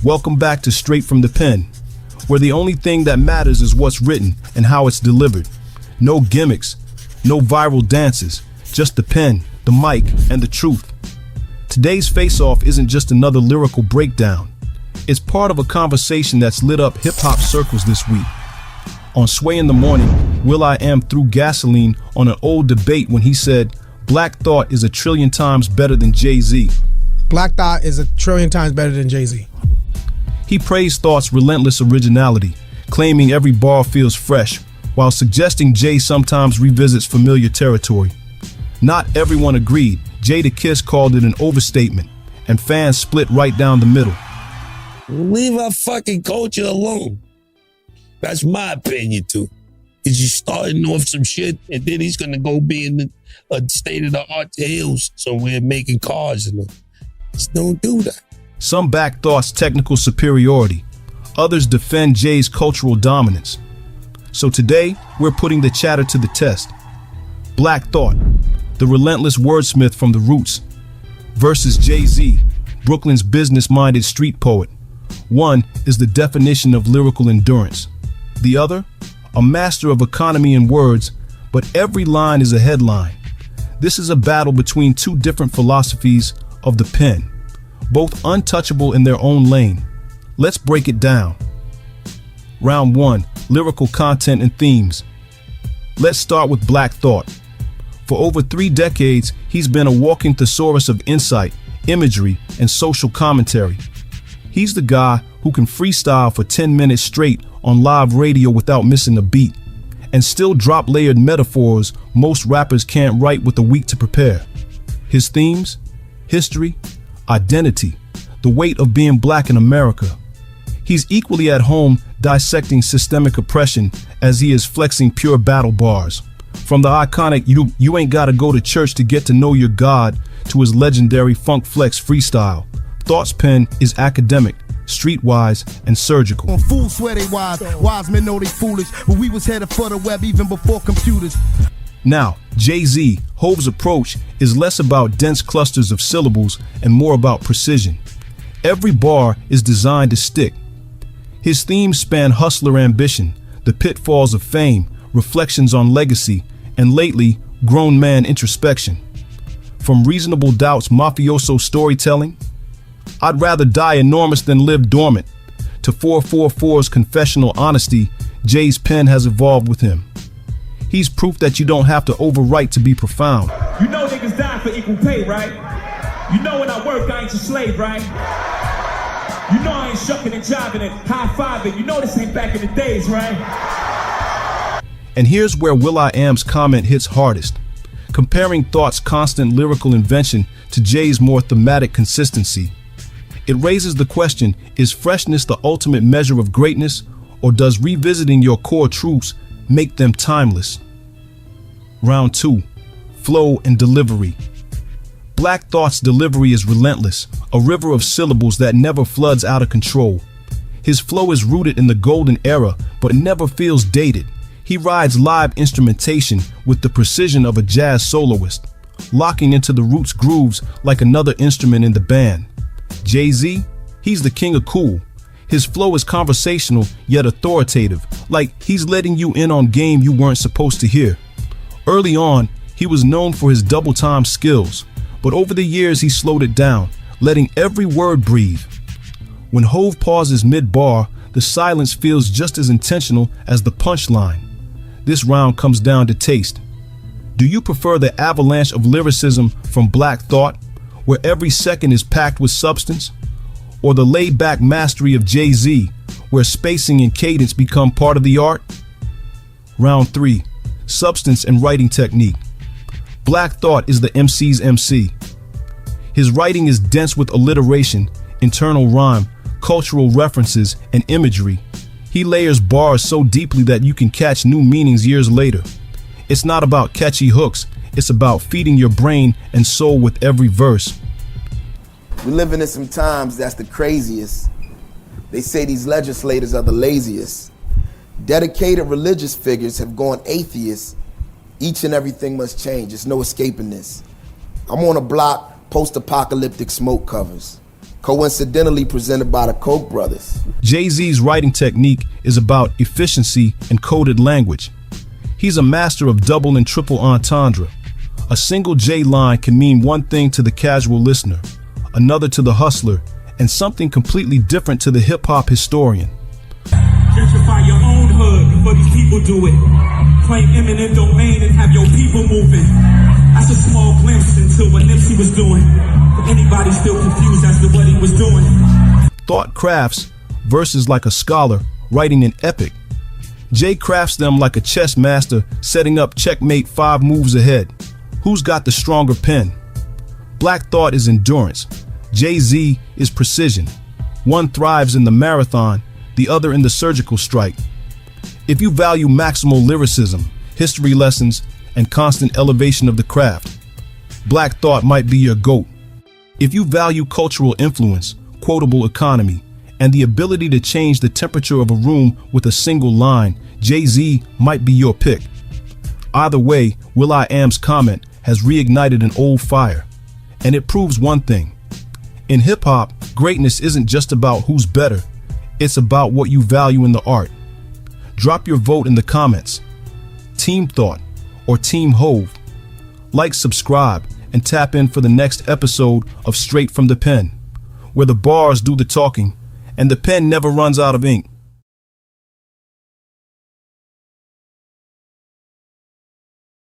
Welcome back to Straight from the Pen, where the only thing that matters is what's written and how it's delivered. No gimmicks, no viral dances, just the pen, the mic, and the truth. Today's face-off isn't just another lyrical breakdown. It's part of a conversation that's lit up hip-hop circles this week. On Sway in the Morning, Will.I.Am threw gasoline on an old debate when he said, Black Thought is a trillion times better than Jay-Z. Black Thought is a trillion times better than Jay-Z. He praised Thought's relentless originality, claiming every bar feels fresh, while suggesting Jay sometimes revisits familiar territory. Not everyone agreed. Jay the Kiss called it an overstatement, and fans split right down the middle. Leave our fucking culture alone. That's my opinion too. Is you starting off some shit and then he's gonna go be in a state-of-the-art hills somewhere making cars and just don't do that. Some back Thought's technical superiority. Others defend Jay's cultural dominance. So today, we're putting the chatter to the test. Black Thought, the relentless wordsmith from the roots, versus Jay-Z, Brooklyn's business-minded street poet. One is the definition of lyrical endurance. The other, a master of economy and words, but every line is a headline. This is a battle between two different philosophies of the pen, both untouchable in their own lane. Let's break it down. Round 1, lyrical content and themes. Let's start with Black Thought. For over 3 decades, he's been a walking thesaurus of insight, imagery, and social commentary. He's the guy who can freestyle for 10 minutes straight on live radio without missing a beat, and still drop layered metaphors most rappers can't write with a week to prepare. His themes: history, identity, the weight of being black in America. He's equally at home dissecting systemic oppression as he is flexing pure battle bars. From the iconic you ain't gotta go to church to get to know your God to his legendary funk flex freestyle, Thought's pen is academic, streetwise, and surgical. On fools swear they wise men know they foolish, but we was headed for the web even before computers. Now, Jay-Z, Hove's approach is less about dense clusters of syllables and more about precision. Every bar is designed to stick. His themes span hustler ambition, the pitfalls of fame, reflections on legacy, and lately, grown man introspection. From Reasonable Doubt's mafioso storytelling, I'd rather die enormous than live dormant, to 444's confessional honesty, Jay's pen has evolved with him. He's proof that you don't have to overwrite to be profound. You know niggas die for equal pay, right? You know when I work, I ain't your slave, right? You know I ain't shucking and jiving and high-fiving. You know this ain't back in the days, right? And here's where Will.I.Am's comment hits hardest. Comparing Thought's constant lyrical invention to Jay's more thematic consistency. It raises the question, is freshness the ultimate measure of greatness, or does revisiting your core truths make them timeless? Round 2, flow and delivery. Black Thought's delivery is relentless, a river of syllables that never floods out of control. His flow is rooted in the golden era, but never feels dated. He rides live instrumentation with the precision of a jazz soloist, locking into the roots grooves like another instrument in the band. Jay-Z, he's the king of cool. His flow is conversational yet authoritative, like he's letting you in on game you weren't supposed to hear. Early on, he was known for his double-time skills, but over the years he slowed it down, letting every word breathe. When Hove pauses mid-bar, the silence feels just as intentional as the punchline. This round comes down to taste. Do you prefer the avalanche of lyricism from Black Thought, where every second is packed with substance? Or the laid-back mastery of Jay-Z, where spacing and cadence become part of the art? Round 3, substance and writing technique. Black Thought is the MC's MC. His writing is dense with alliteration, internal rhyme, cultural references, and imagery. He layers bars so deeply that you can catch new meanings years later. It's not about catchy hooks, it's about feeding your brain and soul with every verse. We're living in some times that's the craziest. They say these legislators are the laziest. Dedicated religious figures have gone atheist. Each and everything must change. There's no escaping this. I'm on a block, post-apocalyptic smoke covers. coincidentally presented by the Koch brothers. Jay-Z's writing technique is about efficiency and coded language. He's a master of double and triple entendre. A single J line can mean one thing to the casual listener, another to the hustler, and something completely different to the hip-hop historian. Gentrify your own hood before these people do it. Claim eminent domain and have your people moving. That's a small glimpse into what Nipsey was doing. For anybody still confused as to what he was doing. Thought crafts verses like a scholar writing an epic. Jay crafts them like a chess master setting up checkmate 5 moves ahead. Who's got the stronger pen? Black Thought is endurance. Jay-Z is precision. One thrives in the marathon, the other in the surgical strike. If you value maximal lyricism, history lessons, and constant elevation of the craft, Black Thought might be your GOAT. If you value cultural influence, quotable economy, and the ability to change the temperature of a room with a single line, Jay-Z might be your pick. Either way, Will.I.Am's comment has reignited an old fire, and it proves one thing. In hip-hop, greatness isn't just about who's better, it's about what you value in the art. Drop your vote in the comments. Team Thought or Team Hove. Like, subscribe, and tap in for the next episode of Straight from the Pen, where the bars do the talking and the pen never runs out of ink.